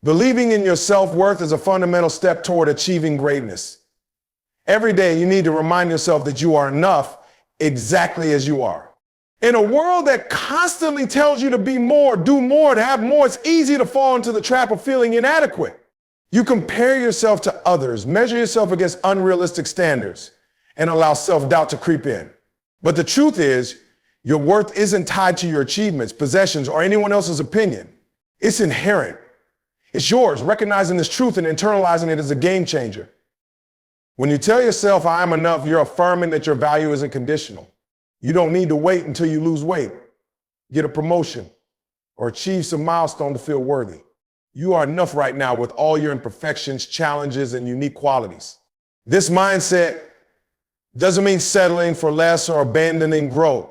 Believing in your self-worth is a fundamental step toward achieving greatness. Every day you need to remind yourself that you are enough exactly as you are. In a world that constantly tells you to be more, do more, to have more, it's easy to fall into the trap of feeling inadequate. You compare yourself to others, measure yourself against unrealistic standards, and allow self-doubt to creep in. But the truth is, your worth isn't tied to your achievements, possessions, or anyone else's opinion. It's inherent. It's yours. Recognizing this truth and internalizing it is a game changer. When you tell yourself, I am enough, you're affirming that your value isn't conditional. You don't need to wait until you lose weight, get a promotion, or achieve some milestone to feel worthy. You are enough right now with all your imperfections, challenges, and unique qualities. This mindset doesn't mean settling for less or abandoning growth.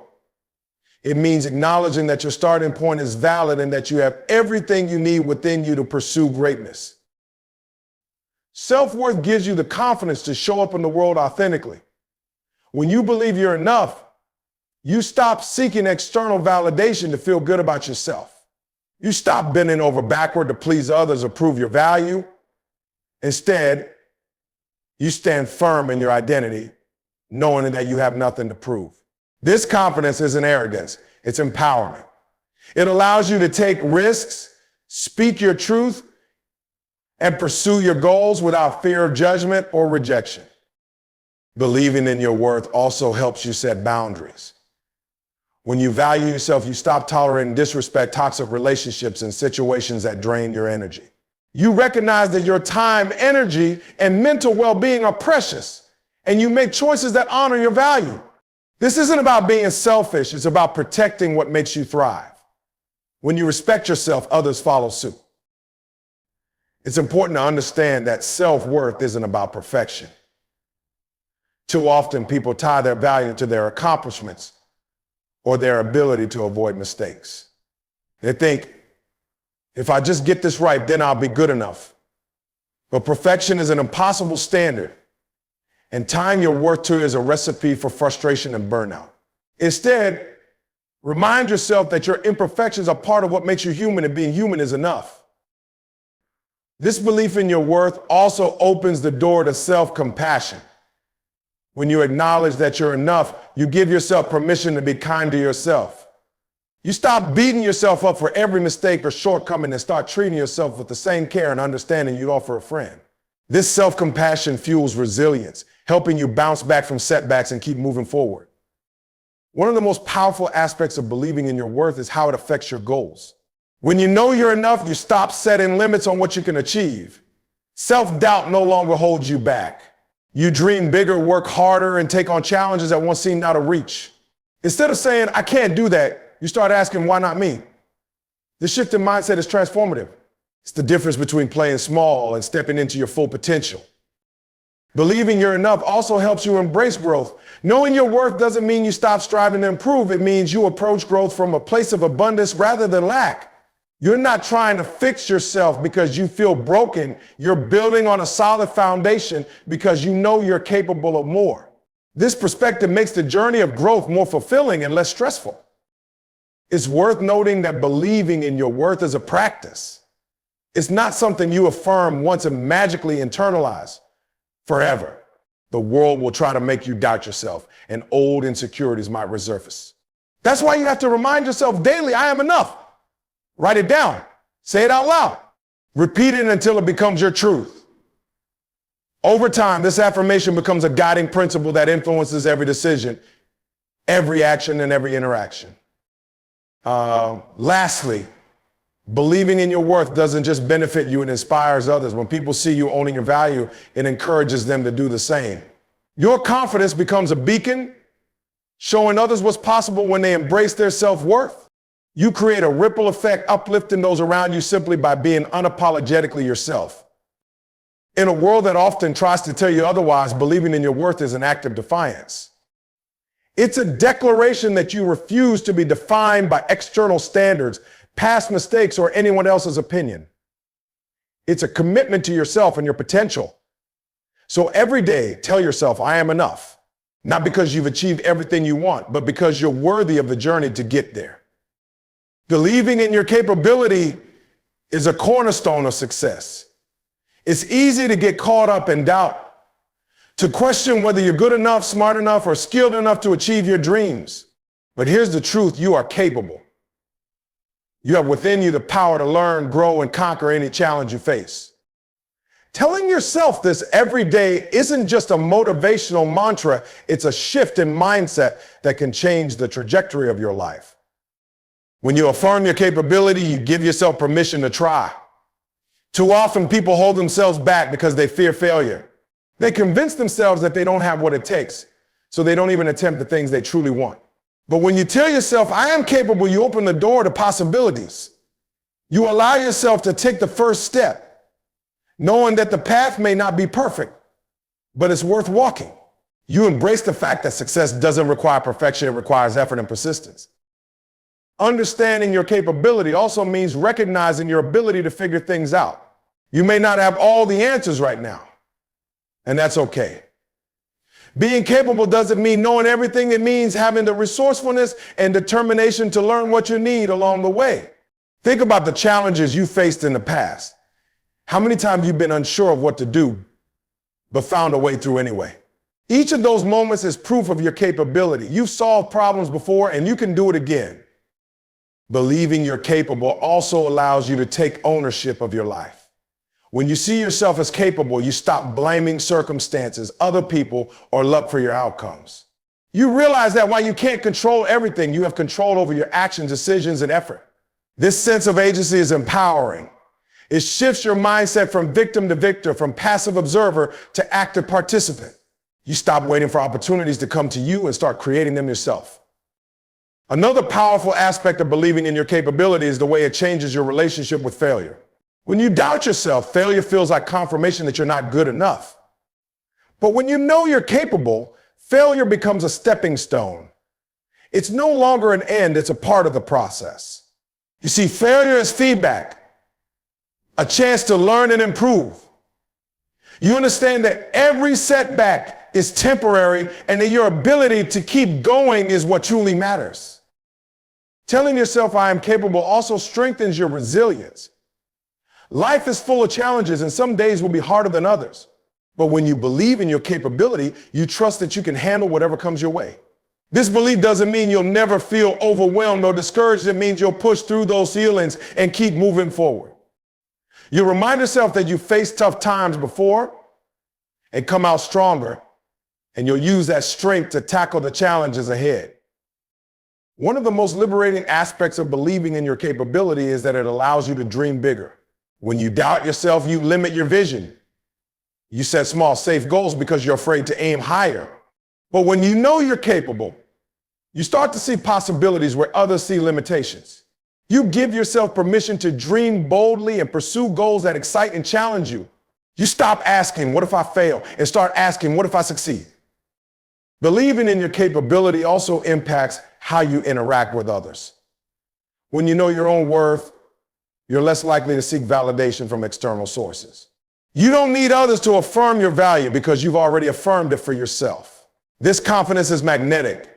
It means acknowledging that your starting point is valid and that you have everything you need within you to pursue greatness. Self-worth gives you the confidence to show up in the world authentically. When you believe you're enough, you stop seeking external validation to feel good about yourself. You stop bending over backward to please others or prove your value. Instead, you stand firm in your identity, knowing that you have nothing to prove. This confidence isn't arrogance, it's empowerment. It allows you to take risks, speak your truth, and pursue your goals without fear of judgment or rejection. Believing in your worth also helps you set boundaries. When you value yourself, you stop tolerating disrespect, toxic relationships, and situations that drain your energy. You recognize that your time, energy, and mental well-being are precious, and you make choices that honor your value. This isn't about being selfish, it's about protecting what makes you thrive. When you respect yourself, others follow suit. It's important to understand that self-worth isn't about perfection. Too often, people tie their value to their accomplishments or their ability to avoid mistakes. They think, if I just get this right, then I'll be good enough. But perfection is an impossible standard, and tying your worth to it is a recipe for frustration and burnout. Instead, remind yourself that your imperfections are part of what makes you human, and being human is enough. This belief in your worth also opens the door to self-compassion. When you acknowledge that you're enough, you give yourself permission to be kind to yourself. You stop beating yourself up for every mistake or shortcoming and start treating yourself with the same care and understanding you'd offer a friend. This self-compassion fuels resilience, helping you bounce back from setbacks and keep moving forward. One of the most powerful aspects of believing in your worth is how it affects your goals. When you know you're enough, you stop setting limits on what you can achieve. Self-doubt no longer holds you back. You dream bigger, work harder, and take on challenges that once seemed out of reach. Instead of saying, I can't do that, you start asking, why not me? This shift in mindset is transformative. It's the difference between playing small and stepping into your full potential. Believing you're enough also helps you embrace growth. Knowing your worth doesn't mean you stop striving to improve. It means you approach growth from a place of abundance rather than lack. You're not trying to fix yourself because you feel broken. You're building on a solid foundation because you know you're capable of more. This perspective makes the journey of growth more fulfilling and less stressful. It's worth noting that believing in your worth is a practice. It's not something you affirm once and magically internalize forever. The world will try to make you doubt yourself, and old insecurities might resurface. That's why you have to remind yourself daily, I am enough. Write it down. Say it out loud. Repeat it until it becomes your truth. Over time, this affirmation becomes a guiding principle that influences every decision, every action, and every interaction. Lastly, believing in your worth doesn't just benefit you, it inspires others. When people see you owning your value, it encourages them to do the same. Your confidence becomes a beacon, showing others what's possible when they embrace their self-worth. You create a ripple effect, uplifting those around you simply by being unapologetically yourself. In a world that often tries to tell you otherwise, believing in your worth is an act of defiance. It's a declaration that you refuse to be defined by external standards, past mistakes, or anyone else's opinion. It's a commitment to yourself and your potential. So every day, tell yourself, I am enough. Not because you've achieved everything you want, but because you're worthy of the journey to get there. Believing in your capability is a cornerstone of success. It's easy to get caught up in doubt, to question whether you're good enough, smart enough, or skilled enough to achieve your dreams. But here's the truth: you are capable. You have within you the power to learn, grow, and conquer any challenge you face. Telling yourself this every day isn't just a motivational mantra, it's a shift in mindset that can change the trajectory of your life. When you affirm your capability, you give yourself permission to try. Too often, people hold themselves back because they fear failure. They convince themselves that they don't have what it takes, so they don't even attempt the things they truly want. But when you tell yourself, I am capable, you open the door to possibilities. You allow yourself to take the first step, knowing that the path may not be perfect, but it's worth walking. You embrace the fact that success doesn't require perfection, it requires effort and persistence. Understanding your capability also means recognizing your ability to figure things out. You may not have all the answers right now, and that's okay. Being capable doesn't mean knowing everything. It means having the resourcefulness and determination to learn what you need along the way. Think about the challenges you faced in the past. How many times you've been unsure of what to do, but found a way through anyway? Each of those moments is proof of your capability. You've solved problems before, and you can do it again. Believing you're capable also allows you to take ownership of your life. When you see yourself as capable, you stop blaming circumstances, other people, or luck for your outcomes. You realize that while you can't control everything, you have control over your actions, decisions, and effort. This sense of agency is empowering. It shifts your mindset from victim to victor, from passive observer to active participant. You stop waiting for opportunities to come to you and start creating them yourself. Another powerful aspect of believing in your capability is the way it changes your relationship with failure. When you doubt yourself, failure feels like confirmation that you're not good enough. But when you know you're capable, failure becomes a stepping stone. It's no longer an end, it's a part of the process. You see, failure is feedback, a chance to learn and improve. You understand that every setback is temporary and that your ability to keep going is what truly matters. Telling yourself I am capable also strengthens your resilience. Life is full of challenges, and some days will be harder than others. But when you believe in your capability, you trust that you can handle whatever comes your way. This belief doesn't mean you'll never feel overwhelmed or discouraged. It means you'll push through those feelings and keep moving forward. You remind yourself that you faced tough times before and come out stronger, and you'll use that strength to tackle the challenges ahead. One of the most liberating aspects of believing in your capability is that it allows you to dream bigger. When you doubt yourself, you limit your vision. You set small, safe goals because you're afraid to aim higher. But when you know you're capable, you start to see possibilities where others see limitations. You give yourself permission to dream boldly and pursue goals that excite and challenge you. You stop asking, what if I fail? And start asking, what if I succeed? Believing in your capability also impacts how you interact with others. When you know your own worth, you're less likely to seek validation from external sources. You don't need others to affirm your value because you've already affirmed it for yourself. This confidence is magnetic.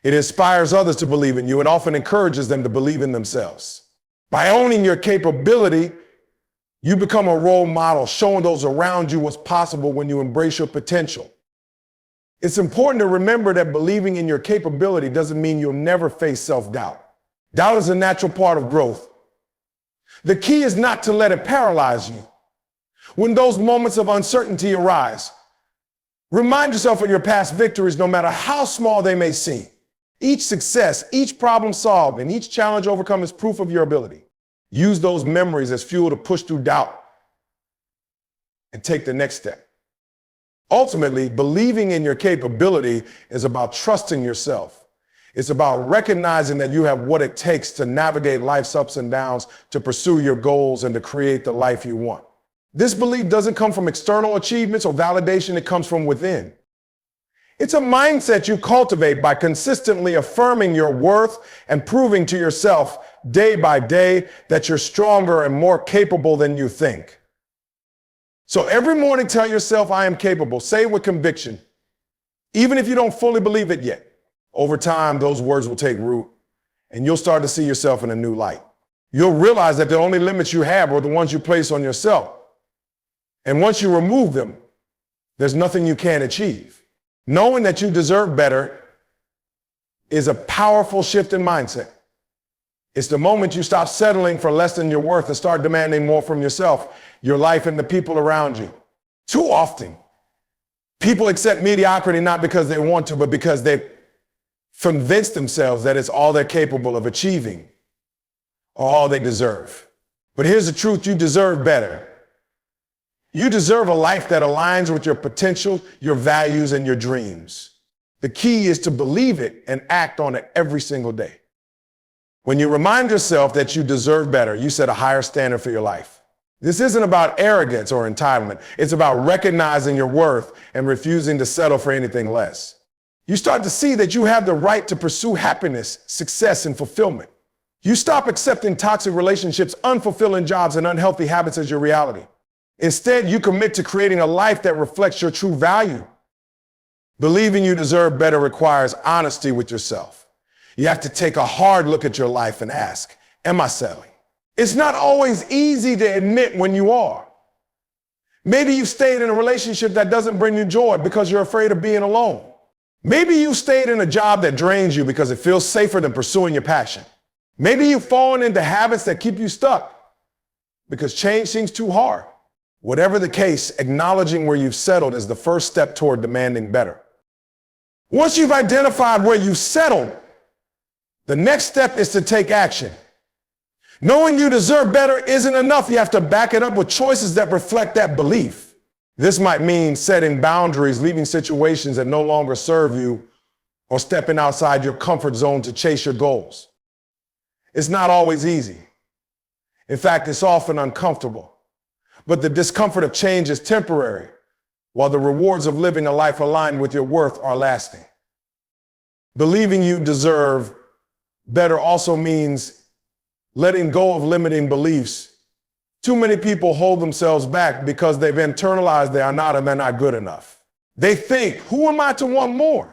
It inspires others to believe in you and often encourages them to believe in themselves. By owning your capability, you become a role model, showing those around you what's possible when you embrace your potential. It's important to remember that believing in your capability doesn't mean you'll never face self-doubt. Doubt is a natural part of growth. The key is not to let it paralyze you. When those moments of uncertainty arise, remind yourself of your past victories, no matter how small they may seem. Each success, each problem solved, and each challenge overcome is proof of your ability. Use those memories as fuel to push through doubt and take the next step. Ultimately, believing in your capability is about trusting yourself. It's about recognizing that you have what it takes to navigate life's ups and downs, to pursue your goals, and to create the life you want. This belief doesn't come from external achievements or validation, it comes from within. It's a mindset you cultivate by consistently affirming your worth and proving to yourself day by day that you're stronger and more capable than you think. So every morning, tell yourself, I am capable. Say it with conviction, even if you don't fully believe it yet. Over time, those words will take root, and you'll start to see yourself in a new light. you'll realize that the only limits you have are the ones you place on yourself. And once you remove them, there's nothing you can't achieve. Knowing that you deserve better is a powerful shift in mindset. It's the moment you stop settling for less than your worth and start demanding more from yourself, your life, and the people around you. Too often, people accept mediocrity not because they want to, but because they've convinced themselves that it's all they're capable of achieving or all they deserve. But here's the truth: you deserve better. You deserve a life that aligns with your potential, your values, and your dreams. The key is to believe it and act on it every single day. When you remind yourself that you deserve better, you set a higher standard for your life. This isn't about arrogance or entitlement. It's about recognizing your worth and refusing to settle for anything less. You start to see that you have the right to pursue happiness, success, and fulfillment. You stop accepting toxic relationships, unfulfilling jobs, and unhealthy habits as your reality. Instead, you commit to creating a life that reflects your true value. Believing you deserve better requires honesty with yourself. You have to take a hard look at your life and ask, am I settling? It's not always easy to admit when you are. Maybe you've stayed in a relationship that doesn't bring you joy because you're afraid of being alone. Maybe you stayed in a job that drains you because it feels safer than pursuing your passion. Maybe you've fallen into habits that keep you stuck because change seems too hard. Whatever the case, acknowledging where you've settled is the first step toward demanding better. Once you've identified where you've settled, the next step is to take action. Knowing you deserve better isn't enough. You have to back it up with choices that reflect that belief. This might mean setting boundaries, leaving situations that no longer serve you, or stepping outside your comfort zone to chase your goals. It's not always easy. In fact, it's often uncomfortable. But the discomfort of change is temporary, while the rewards of living a life aligned with your worth are lasting. Believing you deserve better also means letting go of limiting beliefs. Too many people hold themselves back because they've internalized they are not and they're not good enough. They think, who am I to want more?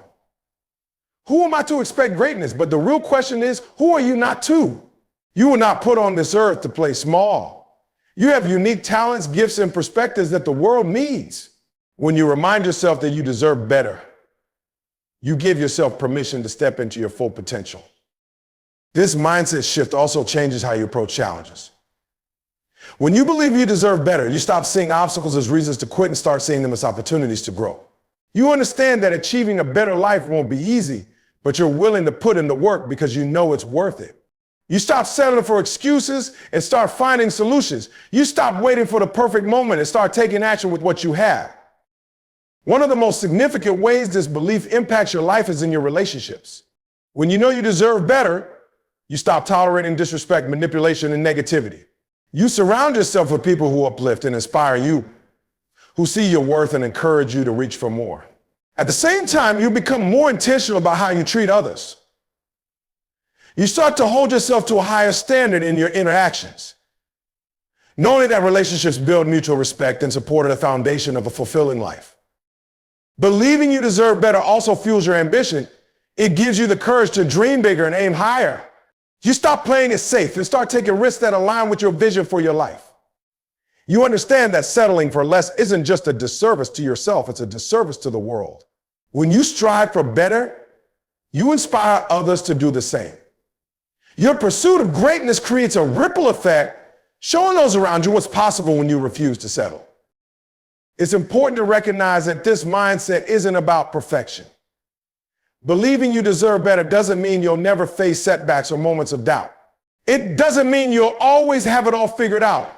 Who am I to expect greatness? But the real question is, who are you not to? You were not put on this earth to play small. You have unique talents, gifts, and perspectives that the world needs. When you remind yourself that you deserve better, you give yourself permission to step into your full potential. This mindset shift also changes how you approach challenges. When you believe you deserve better, you stop seeing obstacles as reasons to quit and start seeing them as opportunities to grow. You understand that achieving a better life won't be easy, but you're willing to put in the work because you know it's worth it. You stop settling for excuses and start finding solutions. You stop waiting for the perfect moment and start taking action with what you have. One of the most significant ways this belief impacts your life is in your relationships. When you know you deserve better, you stop tolerating disrespect, manipulation, and negativity. You surround yourself with people who uplift and inspire you, who see your worth and encourage you to reach for more. At the same time, you become more intentional about how you treat others. You start to hold yourself to a higher standard in your interactions. Knowing that relationships build mutual respect and support are the foundation of a fulfilling life. Believing you deserve better also fuels your ambition. It gives you the courage to dream bigger and aim higher. You stop playing it safe and start taking risks that align with your vision for your life. You understand that settling for less isn't just a disservice to yourself, it's a disservice to the world. When you strive for better, you inspire others to do the same. Your pursuit of greatness creates a ripple effect, showing those around you what's possible when you refuse to settle. It's important to recognize that this mindset isn't about perfection. Believing you deserve better doesn't mean you'll never face setbacks or moments of doubt. It doesn't mean you'll always have it all figured out.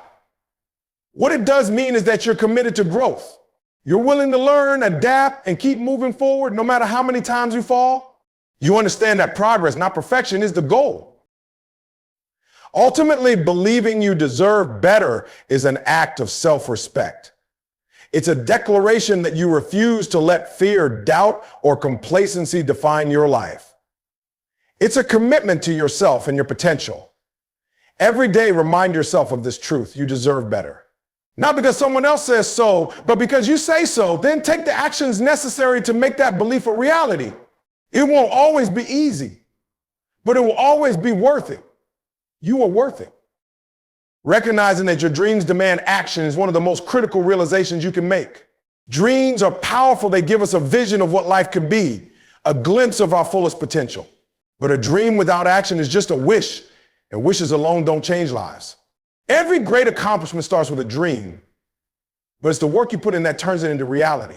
What it does mean is that you're committed to growth. You're willing to learn, adapt, and keep moving forward no matter how many times you fall. You understand that progress, not perfection, is the goal. Ultimately, believing you deserve better is an act of self-respect. It's a declaration that you refuse to let fear, doubt, or complacency define your life. It's a commitment to yourself and your potential. Every day, remind yourself of this truth: you deserve better. Not because someone else says so, but because you say so. Then take the actions necessary to make that belief a reality. It won't always be easy, but it will always be worth it. You are worth it. Recognizing that your dreams demand action is one of the most critical realizations you can make. Dreams are powerful. They give us a vision of what life could be, a glimpse of our fullest potential. But a dream without action is just a wish, and wishes alone don't change lives. Every great accomplishment starts with a dream, but it's the work you put in that turns it into reality.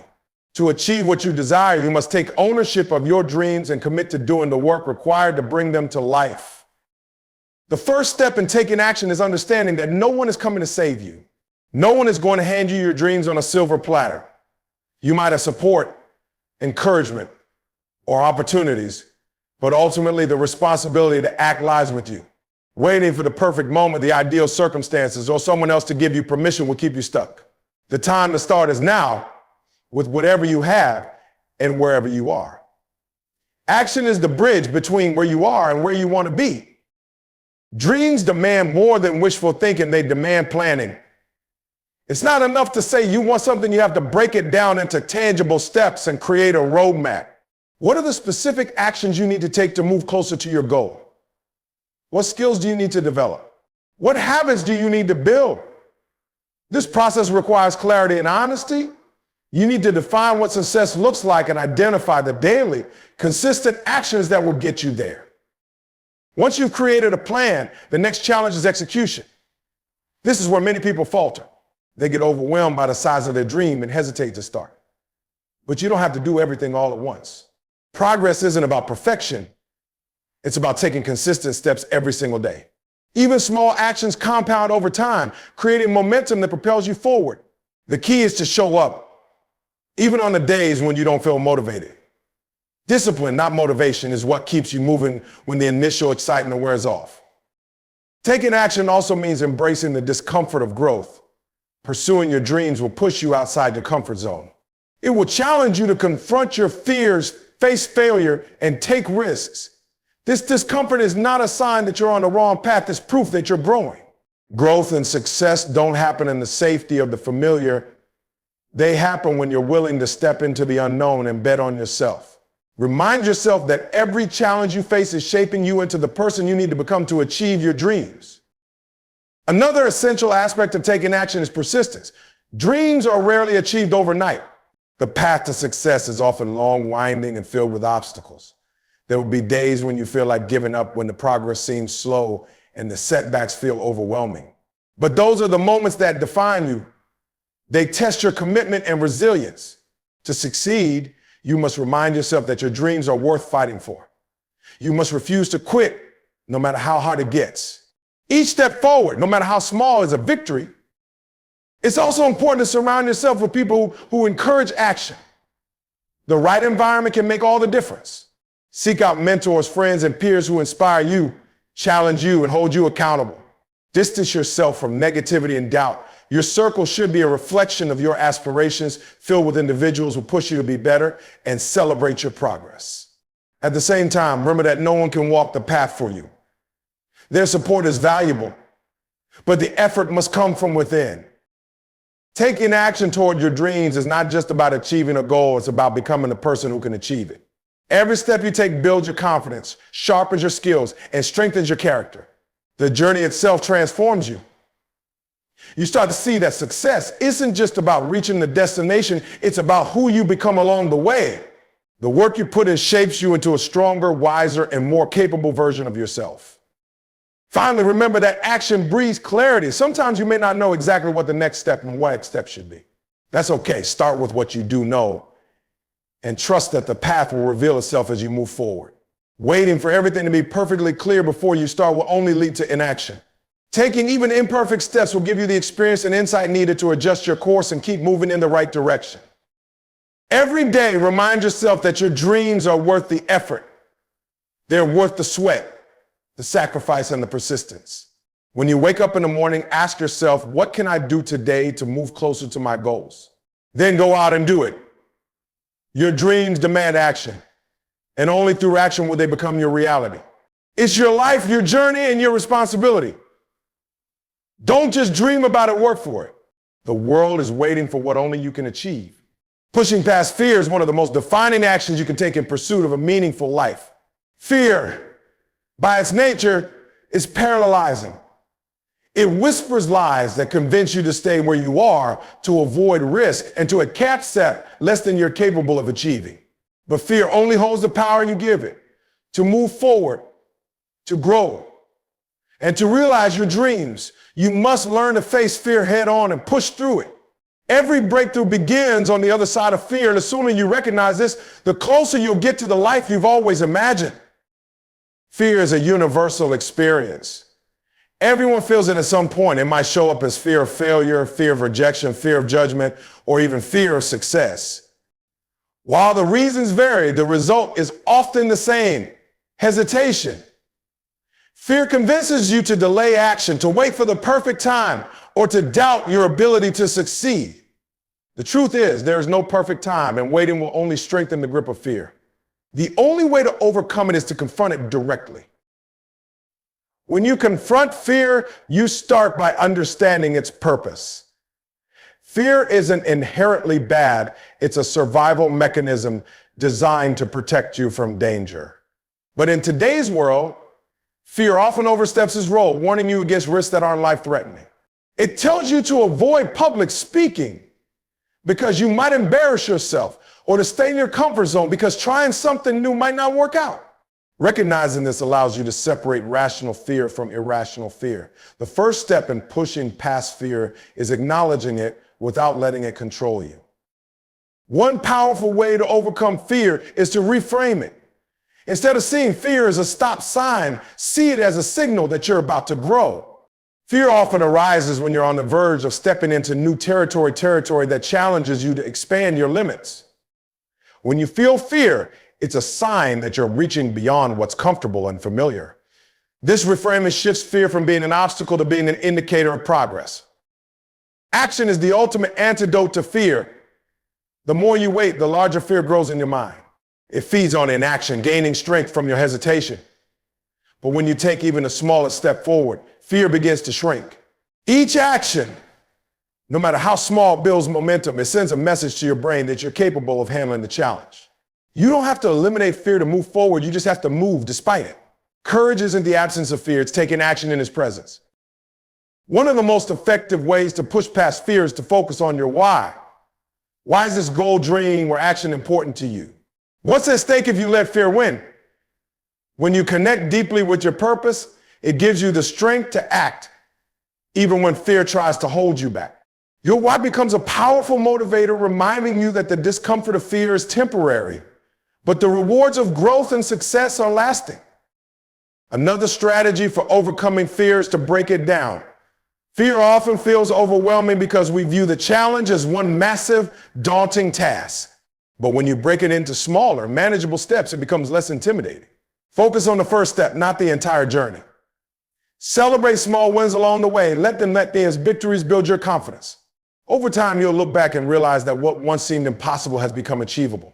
To achieve what you desire, you must take ownership of your dreams and commit to doing the work required to bring them to life. The first step in taking action is understanding that no one is coming to save you. No one is going to hand you your dreams on a silver platter. You might have support, encouragement, or opportunities, but ultimately the responsibility to act lies with you. Waiting for the perfect moment, the ideal circumstances, or someone else to give you permission will keep you stuck. The time to start is now, with whatever you have and wherever you are. Action is the bridge between where you are and where you want to be. Dreams demand more than wishful thinking, they demand planning. It's not enough to say you want something, you have to break it down into tangible steps and create a roadmap. What are the specific actions you need to take to move closer to your goal? What skills do you need to develop? What habits do you need to build? This process requires clarity and honesty. You need to define what success looks like and identify the daily, consistent actions that will get you there. Once you've created a plan, the next challenge is execution. This is where many people falter. They get overwhelmed by the size of their dream and hesitate to start. But you don't have to do everything all at once. Progress isn't about perfection. It's about taking consistent steps every single day. Even small actions compound over time, creating momentum that propels you forward. The key is to show up, even on the days when you don't feel motivated. Discipline, not motivation, is what keeps you moving when the initial excitement wears off. Taking action also means embracing the discomfort of growth. Pursuing your dreams will push you outside your comfort zone. It will challenge you to confront your fears, face failure, and take risks. This discomfort is not a sign that you're on the wrong path. It's proof that you're growing. Growth and success don't happen in the safety of the familiar. They happen when you're willing to step into the unknown and bet on yourself. Remind yourself that every challenge you face is shaping you into the person you need to become to achieve your dreams. Another essential aspect of taking action is persistence. Dreams are rarely achieved overnight. The path to success is often long, winding, and filled with obstacles. There will be days when you feel like giving up, when the progress seems slow and the setbacks feel overwhelming. But those are the moments that define you. They test your commitment and resilience. To succeed, you must remind yourself that your dreams are worth fighting for. You must refuse to quit, no matter how hard it gets. Each step forward, no matter how small, is a victory. It's also important to surround yourself with people who encourage action. The right environment can make all the difference. Seek out mentors, friends, and peers who inspire you, challenge you, and hold you accountable. Distance yourself from negativity and doubt. Your circle should be a reflection of your aspirations, filled with individuals who push you to be better and celebrate your progress. At the same time, remember that no one can walk the path for you. Their support is valuable, but the effort must come from within. Taking action toward your dreams is not just about achieving a goal, it's about becoming the person who can achieve it. Every step you take builds your confidence, sharpens your skills, and strengthens your character. The journey itself transforms you. You start to see that success isn't just about reaching the destination, it's about who you become along the way. The work you put in shapes you into a stronger, wiser, and more capable version of yourself. Finally, remember that action breeds clarity. Sometimes you may not know exactly what the next step and what next step should be. That's okay. Start with what you do know and trust that the path will reveal itself as you move forward. Waiting for everything to be perfectly clear before you start will only lead to inaction. Taking even imperfect steps will give you the experience and insight needed to adjust your course and keep moving in the right direction. Every day, remind yourself that your dreams are worth the effort. They're worth the sweat, the sacrifice, and the persistence. When you wake up in the morning, ask yourself, what can I do today to move closer to my goals? Then go out and do it. Your dreams demand action, and only through action will they become your reality. It's your life, your journey, and your responsibility. Don't just dream about it, work for it. The world is waiting for what only you can achieve. Pushing past fear is one of the most defining actions you can take in pursuit of a meaningful life. Fear, by its nature, is paralyzing. It whispers lies that convince you to stay where you are, to avoid risk, and to accept less than you're capable of achieving. But fear only holds the power you give it to move forward, to grow, and to realize your dreams. You must learn to face fear head on and push through it. Every breakthrough begins on the other side of fear, and the sooner you recognize this, the closer you'll get to the life you've always imagined. Fear is a universal experience. Everyone feels it at some point. It might show up as fear of failure, fear of rejection, fear of judgment, or even fear of success. While the reasons vary, the result is often the same: hesitation. Fear convinces you to delay action, to wait for the perfect time, or to doubt your ability to succeed. The truth is, there is no perfect time, and waiting will only strengthen the grip of fear. The only way to overcome it is to confront it directly. When you confront fear, you start by understanding its purpose. Fear isn't inherently bad. It's a survival mechanism designed to protect you from danger. But in today's world, fear often oversteps its role, warning you against risks that aren't life-threatening. It tells you to avoid public speaking because you might embarrass yourself, or to stay in your comfort zone because trying something new might not work out. Recognizing this allows you to separate rational fear from irrational fear. The first step in pushing past fear is acknowledging it without letting it control you. One powerful way to overcome fear is to reframe it. Instead of seeing fear as a stop sign, see it as a signal that you're about to grow. Fear often arises when you're on the verge of stepping into new territory that challenges you to expand your limits. When you feel fear, it's a sign that you're reaching beyond what's comfortable and familiar. This reframing shifts fear from being an obstacle to being an indicator of progress. Action is the ultimate antidote to fear. The more you wait, the larger fear grows in your mind. It feeds on inaction, gaining strength from your hesitation. But when you take even the smallest step forward, fear begins to shrink. Each action, no matter how small, builds momentum. It sends a message to your brain that you're capable of handling the challenge. You don't have to eliminate fear to move forward. You just have to move despite it. Courage isn't the absence of fear. It's taking action in its presence. One of the most effective ways to push past fear is to focus on your why. Why is this goal, dream, or action important to you? What's at stake if you let fear win? When you connect deeply with your purpose, it gives you the strength to act, even when fear tries to hold you back. Your why becomes a powerful motivator, reminding you that the discomfort of fear is temporary, but the rewards of growth and success are lasting. Another strategy for overcoming fear is to break it down. Fear often feels overwhelming because we view the challenge as one massive, daunting task. But when you break it into smaller, manageable steps, it becomes less intimidating. Focus on the first step, not the entire journey. Celebrate small wins along the way. Let these victories build your confidence. Over time, you'll look back and realize that what once seemed impossible has become achievable.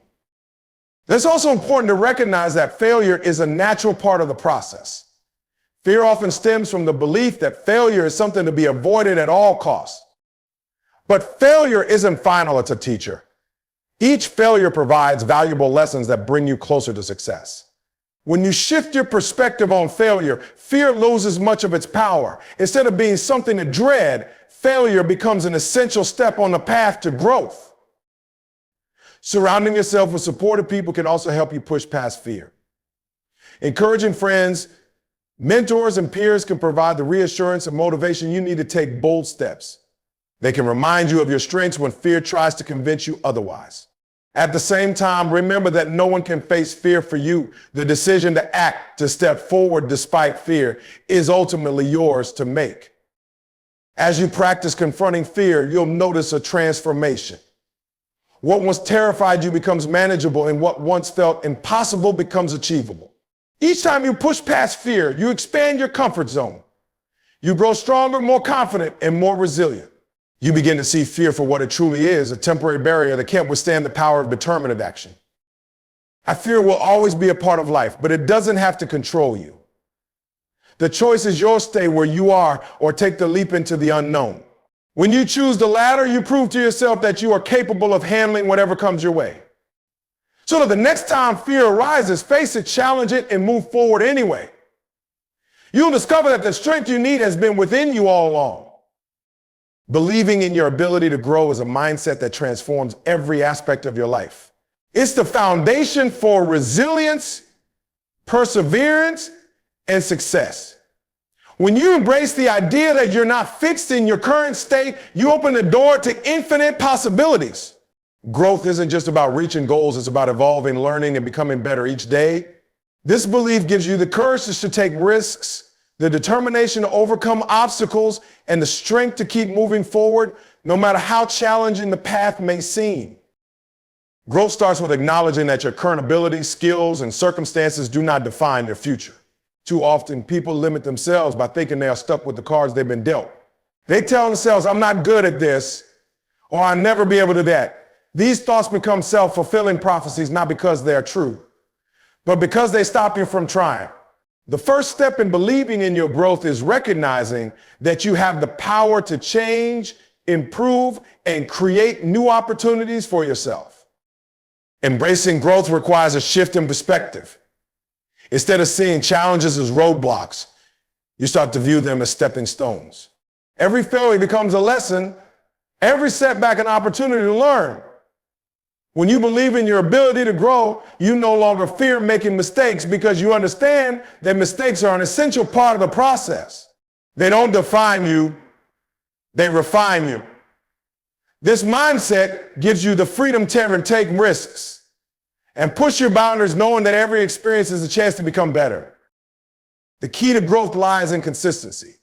It's also important to recognize that failure is a natural part of the process. Fear often stems from the belief that failure is something to be avoided at all costs. But failure isn't final, it's a teacher. Each failure provides valuable lessons that bring you closer to success. When you shift your perspective on failure, fear loses much of its power. Instead of being something to dread, failure becomes an essential step on the path to growth. Surrounding yourself with supportive people can also help you push past fear. Encouraging friends, mentors, and peers can provide the reassurance and motivation you need to take bold steps. They can remind you of your strengths when fear tries to convince you otherwise. At the same time, remember that no one can face fear for you. The decision to act, to step forward despite fear, is ultimately yours to make. As you practice confronting fear, you'll notice a transformation. What once terrified you becomes manageable, and what once felt impossible becomes achievable. Each time you push past fear, you expand your comfort zone. You grow stronger, more confident, and more resilient. You begin to see fear for what it truly is, a temporary barrier that can't withstand the power of determined action. Fear will always be a part of life, but it doesn't have to control you. The choice is yours: stay where you are or take the leap into the unknown. When you choose the latter, you prove to yourself that you are capable of handling whatever comes your way. So that the next time fear arises, face it, challenge it, and move forward anyway. You'll discover that the strength you need has been within you all along. Believing in your ability to grow is a mindset that transforms every aspect of your life. It's the foundation for resilience, perseverance, and success. When you embrace the idea that you're not fixed in your current state, you open the door to infinite possibilities. Growth isn't just about reaching goals, it's about evolving, learning, and becoming better each day. This belief gives you the courage to take risks, the determination to overcome obstacles, and the strength to keep moving forward, no matter how challenging the path may seem. Growth starts with acknowledging that your current abilities, skills, and circumstances do not define your future. Too often, people limit themselves by thinking they are stuck with the cards they've been dealt. They tell themselves, I'm not good at this, or I'll never be able to do that. These thoughts become self-fulfilling prophecies, not because they are true, but because they stop you from trying. The first step in believing in your growth is recognizing that you have the power to change, improve, and create new opportunities for yourself. Embracing growth requires a shift in perspective. Instead of seeing challenges as roadblocks, you start to view them as stepping stones. Every failure becomes a lesson, every setback an opportunity to learn. When you believe in your ability to grow, you no longer fear making mistakes because you understand that mistakes are an essential part of the process. They don't define you, they refine you. This mindset gives you the freedom to take risks and push your boundaries, knowing that every experience is a chance to become better. The key to growth lies in consistency.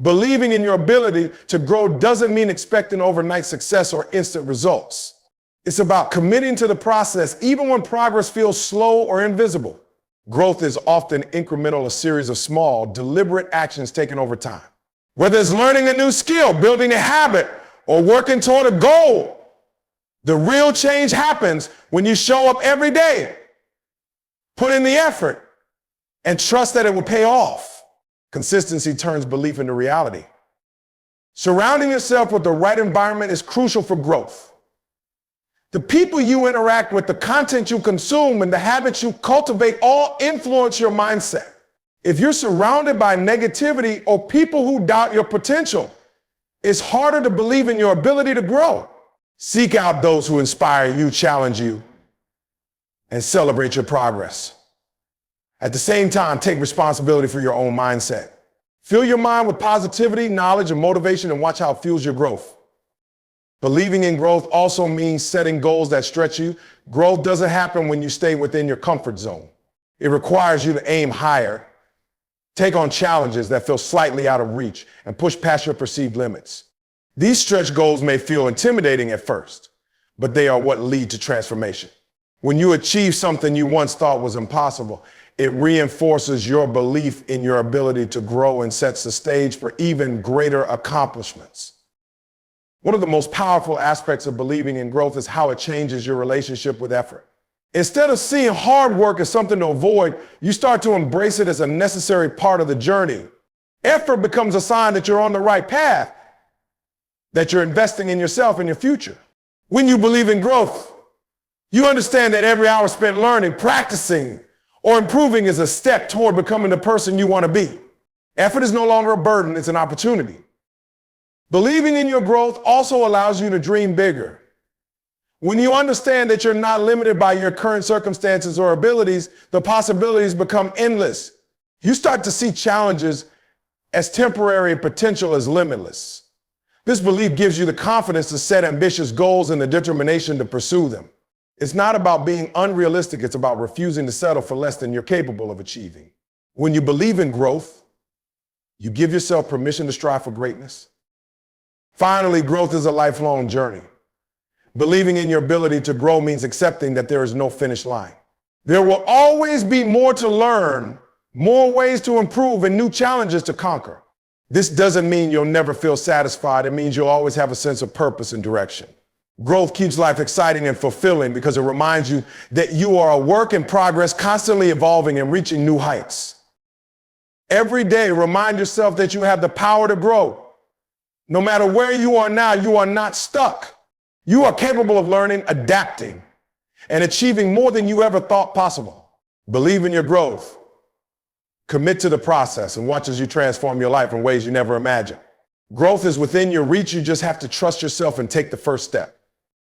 Believing in your ability to grow doesn't mean expecting overnight success or instant results. It's about committing to the process even when progress feels slow or invisible. Growth is often incremental, a series of small, deliberate actions taken over time. Whether it's learning a new skill, building a habit, or working toward a goal, the real change happens when you show up every day, put in the effort, and trust that it will pay off. Consistency turns belief into reality. Surrounding yourself with the right environment is crucial for growth. The people you interact with, the content you consume, and the habits you cultivate all influence your mindset. If you're surrounded by negativity or people who doubt your potential, it's harder to believe in your ability to grow. Seek out those who inspire you, challenge you, and celebrate your progress. At the same time, take responsibility for your own mindset. Fill your mind with positivity, knowledge, and motivation, and watch how it fuels your growth. Believing in growth also means setting goals that stretch you. Growth doesn't happen when you stay within your comfort zone. It requires you to aim higher, take on challenges that feel slightly out of reach, and push past your perceived limits. These stretch goals may feel intimidating at first, but they are what lead to transformation. When you achieve something you once thought was impossible, it reinforces your belief in your ability to grow and sets the stage for even greater accomplishments. One of the most powerful aspects of believing in growth is how it changes your relationship with effort. Instead of seeing hard work as something to avoid, you start to embrace it as a necessary part of the journey. Effort becomes a sign that you're on the right path, that you're investing in yourself and your future. When you believe in growth, you understand that every hour spent learning, practicing, or improving is a step toward becoming the person you want to be. Effort is no longer a burden, it's an opportunity. Believing in your growth also allows you to dream bigger. When you understand that you're not limited by your current circumstances or abilities, the possibilities become endless. You start to see challenges as temporary and potential as limitless. This belief gives you the confidence to set ambitious goals and the determination to pursue them. It's not about being unrealistic, it's about refusing to settle for less than you're capable of achieving. When you believe in growth, you give yourself permission to strive for greatness. Finally, growth is a lifelong journey. Believing in your ability to grow means accepting that there is no finish line. There will always be more to learn, more ways to improve, and new challenges to conquer. This doesn't mean you'll never feel satisfied. It means you'll always have a sense of purpose and direction. Growth keeps life exciting and fulfilling because it reminds you that you are a work in progress, constantly evolving and reaching new heights. Every day, remind yourself that you have the power to grow. No matter where you are now, you are not stuck. You are capable of learning, adapting, and achieving more than you ever thought possible. Believe in your growth. Commit to the process and watch as you transform your life in ways you never imagined. Growth is within your reach. You just have to trust yourself and take the first step.